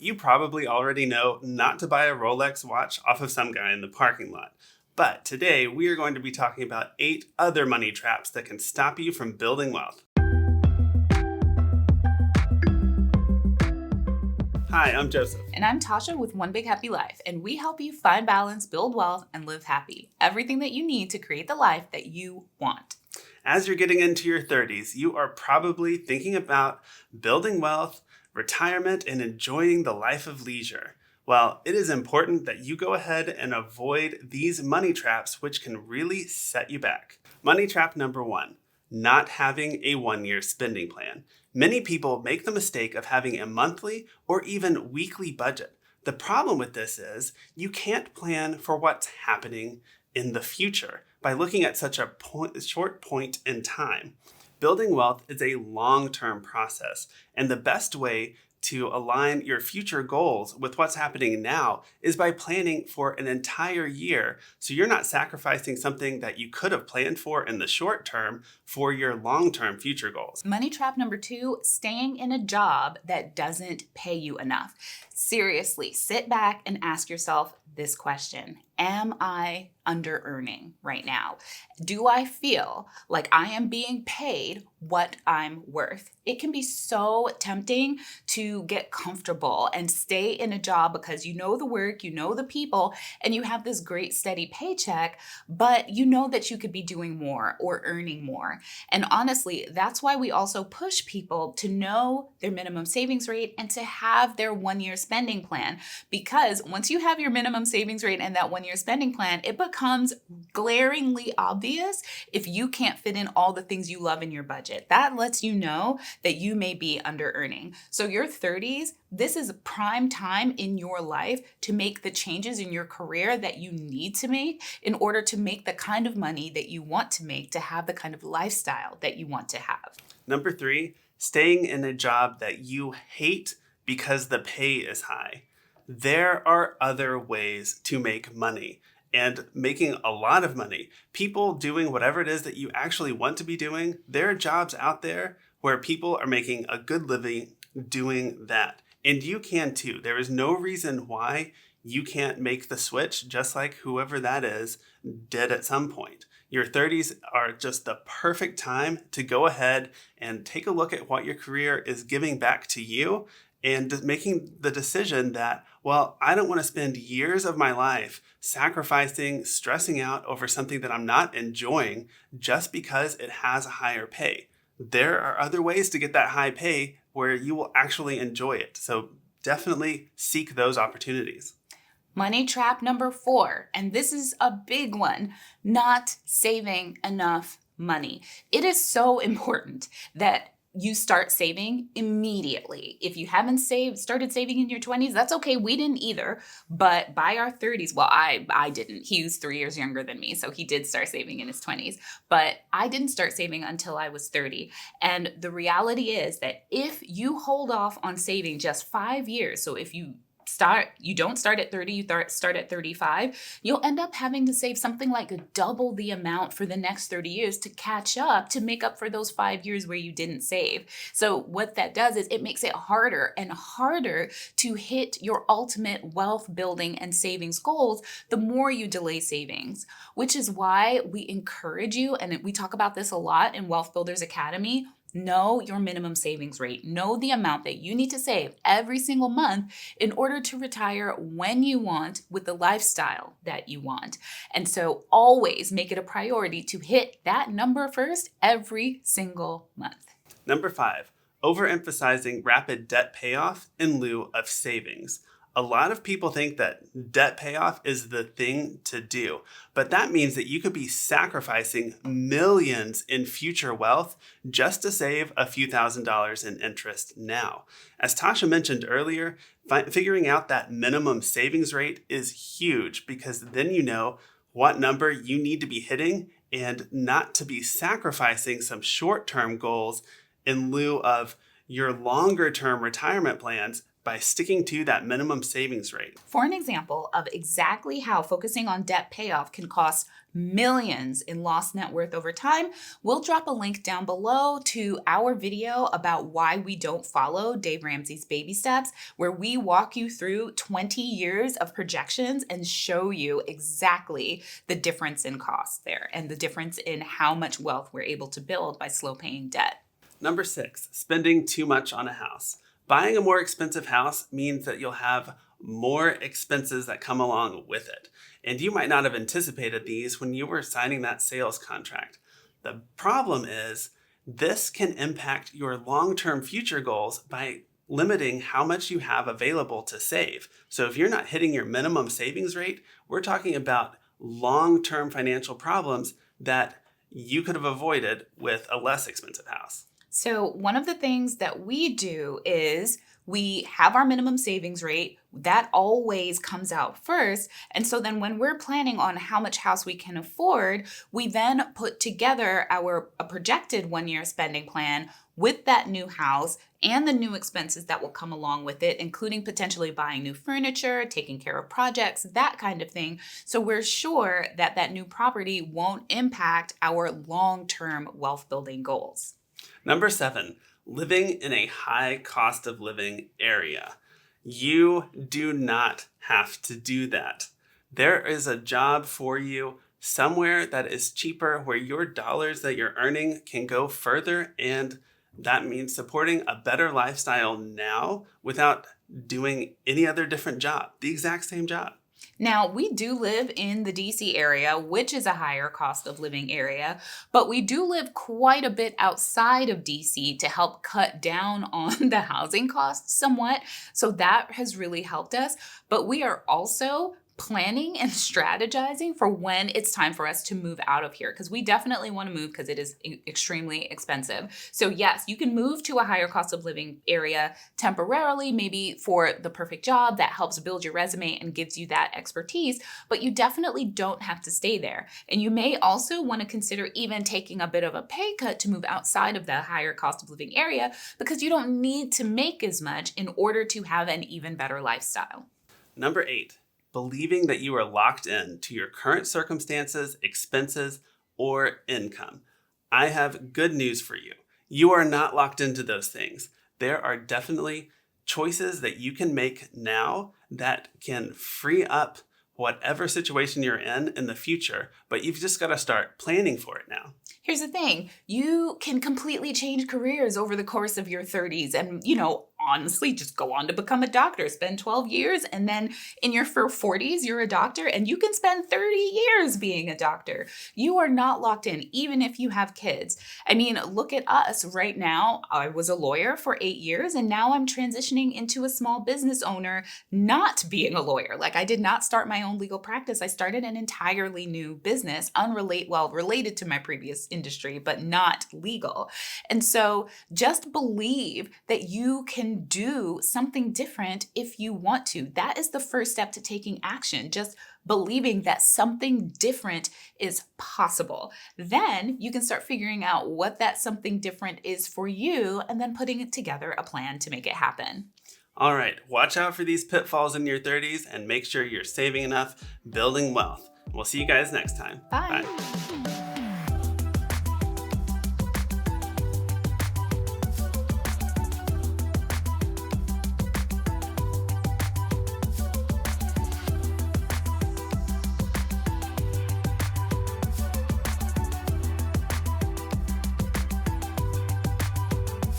You probably already know not to buy a Rolex watch off of some guy in the parking lot. But today we are going to be talking about 8 other money traps that can stop you from building wealth. Hi, I'm Joseph. And I'm Tasha with One Big Happy Life, and we help you find balance, build wealth, and live happy. Everything that you need to create the life that you want. As you're getting into your 30s, you are probably thinking about building wealth, retirement, and enjoying the life of leisure. Well, it is important that you go ahead and avoid these money traps, which can really set you back. Money trap number 1, not having a 1-year spending plan. Many people make the mistake of having a monthly or even weekly budget. The problem with this is you can't plan for what's happening in the future by looking at such a short point in time. Building wealth is a long-term process, and the best way to align your future goals with what's happening now is by planning for an entire year, so you're not sacrificing something that you could have planned for in the short term for your long-term future goals. Money trap number 2, staying in a job that doesn't pay you enough. Seriously, sit back and ask yourself this question. Am I under earning right now? Do I feel like I am being paid what I'm worth? It can be so tempting to get comfortable and stay in a job because you know the work, you know the people, and you have this great steady paycheck, but you know that you could be doing more or earning more. And honestly, that's why we also push people to know their minimum savings rate and to have their 1-year spending plan. Because once you have your minimum savings rate and that 1-year spending plan, it becomes glaringly obvious if you can't fit in all the things you love in your budget. That lets you know that you may be under earning. So your 30s, this is a prime time in your life to make the changes in your career that you need to make in order to make the kind of money that you want to make, to have the kind of lifestyle that you want to have. Number 3, staying in a job that you hate because the pay is high. There are other ways to make money, and making a lot of money. People doing whatever it is that you actually want to be doing, there are jobs out there where people are making a good living doing that. And you can too. There is no reason why you can't make the switch, just like whoever that is did at some point. Your 30s are just the perfect time to go ahead and take a look at what your career is giving back to you, and making the decision that, well, I don't want to spend years of my life sacrificing, stressing out over something that I'm not enjoying just because it has a higher pay. There are other ways to get that high pay where you will actually enjoy it. So definitely seek those opportunities. Money trap number 4, and this is a big one, not saving enough money. It is so important that you start saving immediately. If you haven't started saving in your 20s, that's okay. We didn't either. But by our 30s, well, I didn't. He was 3 years younger than me, so he did start saving in his 20s. But I didn't start saving until I was 30. And the reality is that if you hold off on saving just 5 years, so if you don't start at 30, you start at 35, you'll end up having to save something like double the amount for the next 30 years to catch up, to make up for those 5 years where you didn't save. So what that does is it makes it harder and harder to hit your ultimate wealth building and savings goals the more you delay savings, which is why we encourage you, and we talk about this a lot in Wealth Builders Academy. Know your minimum savings rate. Know the amount that you need to save every single month in order to retire when you want with the lifestyle that you want. And so always make it a priority to hit that number first every single month. Number 5, overemphasizing rapid debt payoff in lieu of savings. A lot of people think that debt payoff is the thing to do, but that means that you could be sacrificing millions in future wealth just to save a few $1,000s in interest now. As Tasha mentioned earlier, figuring out that minimum savings rate is huge, because then you know what number you need to be hitting and not to be sacrificing some short-term goals in lieu of your longer-term retirement plans by sticking to that minimum savings rate. For an example of exactly how focusing on debt payoff can cost millions in lost net worth over time, we'll drop a link down below to our video about why we don't follow Dave Ramsey's baby steps, where we walk you through 20 years of projections and show you exactly the difference in cost there and the difference in how much wealth we're able to build by slow paying debt. Number 6, spending too much on a house. Buying a more expensive house means that you'll have more expenses that come along with it. And you might not have anticipated these when you were signing that sales contract. The problem is this can impact your long-term future goals by limiting how much you have available to save. So if you're not hitting your minimum savings rate, we're talking about long-term financial problems that you could have avoided with a less expensive house. So one of the things that we do is we have our minimum savings rate. That always comes out first. And so then when we're planning on how much house we can afford, we then put together a projected 1-year spending plan with that new house and the new expenses that will come along with it, including potentially buying new furniture, taking care of projects, that kind of thing. So we're sure that that new property won't impact our long-term wealth building goals. Number 7, living in a high cost of living area. You do not have to do that. There is a job for you somewhere that is cheaper, where your dollars that you're earning can go further, and that means supporting a better lifestyle now without doing any other different job, the exact same job. Now, we do live in the DC area, which is a higher cost of living area, but we do live quite a bit outside of DC to help cut down on the housing costs somewhat. So that has really helped us. But we are also planning and strategizing for when it's time for us to move out of here, because we definitely want to move because it is extremely expensive. So yes, you can move to a higher cost of living area temporarily, maybe for the perfect job that helps build your resume and gives you that expertise, but you definitely don't have to stay there. And you may also want to consider even taking a bit of a pay cut to move outside of the higher cost of living area, because you don't need to make as much in order to have an even better lifestyle. Number 8, believing that you are locked in to your current circumstances, expenses, or income. I have good news for you. You are not locked into those things. There are definitely choices that you can make now that can free up whatever situation you're in the future, but you've just got to start planning for it now. Here's the thing. You can completely change careers over the course of your 30s and, honestly, just go on to become a doctor, spend 12 years, and then in your 40s, you're a doctor, and you can spend 30 years being a doctor. You are not locked in, even if you have kids. I mean, look at us right now. I was a lawyer for 8 years, and now I'm transitioning into a small business owner, not being a lawyer. Like, I did not start my own legal practice. I started an entirely new business, related to my previous industry, but not legal. And so just believe that you can do something different if you want to. That is the first step to taking action. Just believing that something different is possible. Then you can start figuring out what that something different is for you and then putting it together a plan to make it happen. All right, watch out for these pitfalls in your 30s and make sure you're saving enough, building wealth. We'll see you guys next time. Bye.